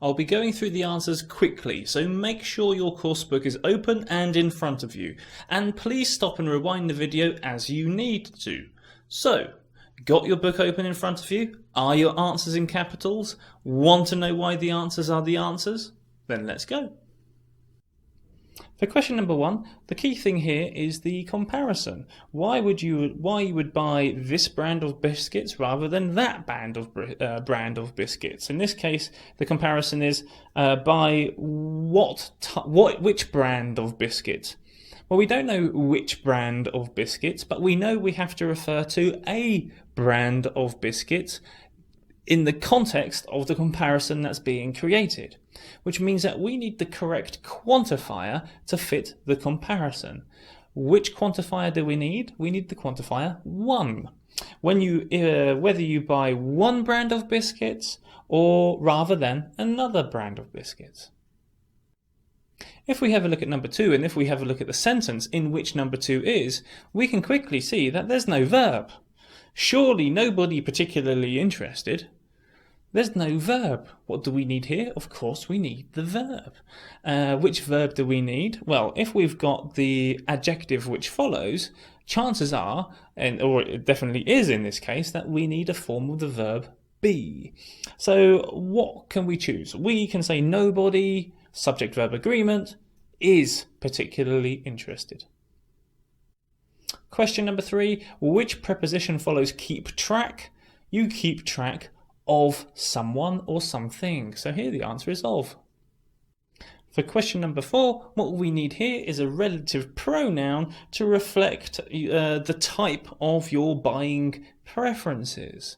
I'll be going through the answers quickly, so make sure your course book is open and in front of you. And please stop and rewind the video as you need to. So, got your book open in front of you? Are your answers in capitals? Want to know why the answers are the answers? Then let's go. For question number 1, the key thing here is the comparison. Why you would buy this brand of biscuits rather than that brand of biscuits? In this case, the comparison is buy which brand of biscuits? Well, we don't know which brand of biscuits, but we know we have to refer to a brand of biscuits in the context of the comparison that's being created, which means that we need the correct quantifier to fit the comparison. Which quantifier do we need? We need the quantifier 1. Whether you buy one brand of biscuits or rather than another brand of biscuits. If we have a look at number 2, and if we have a look at the sentence in which number 2 is, we can quickly see that there's no verb. Surely nobody particularly interested. There's no verb. What do we need here? Of course we need the verb. Which verb do we need? Well, if we've got the adjective which follows, chances are, or it definitely is in this case, that we need a form of the verb be. So what can we choose? We can say nobody, subject-verb agreement, is particularly interested. Question number 3, which preposition follows keep track? You keep track of someone or something. So here the answer is of. For question number 4, what we need here is a relative pronoun to reflect the type of your buying preferences.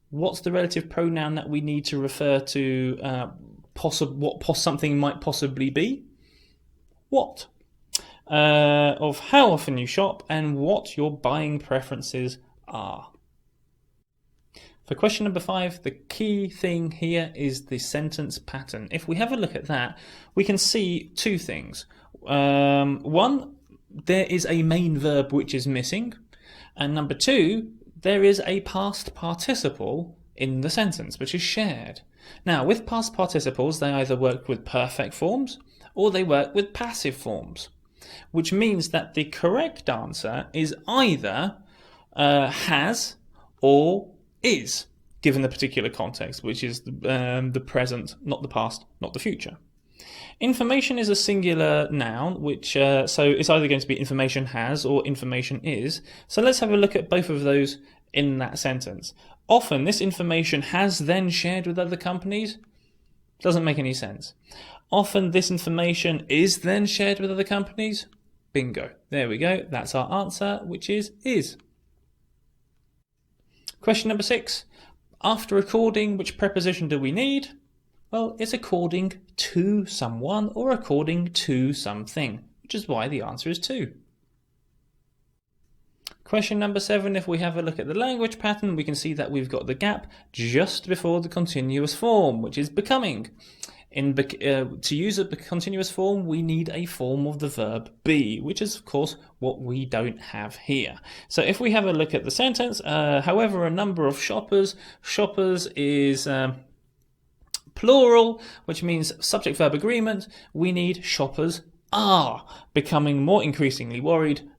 What's the relative pronoun that we need to refer to what something might possibly be? What? Of how often you shop and what your buying preferences are. For question number 5, the key thing here is the sentence pattern. If we have a look at that, we can see 2 things. 1, there is a main verb which is missing, and number 2, there is a past participle in the sentence which is shared. Now, with past participles, they either work with perfect forms or they work with passive forms, which means that the correct answer is either has or is, given the particular context, which is the present, not the past, not the future. Information is a singular noun, which so it's either going to be information has or information is. So let's have a look at both of those in that sentence. Often this information has then shared with other companies. Doesn't make any sense. Often this information is then shared with other companies. Bingo. There we go. That's our answer, which is. Question number 6. After according, which preposition do we need? Well, it's according to someone or according to something, which is why the answer is to. Question number 7, if we have a look at the language pattern, we can see that we've got the gap just before the continuous form, which is becoming. To use a continuous form, we need a form of the verb be, which is, of course, what we don't have here. So if we have a look at the sentence, however, a number of shoppers is plural, which means subject-verb agreement. We need shoppers are becoming more increasingly worried, ...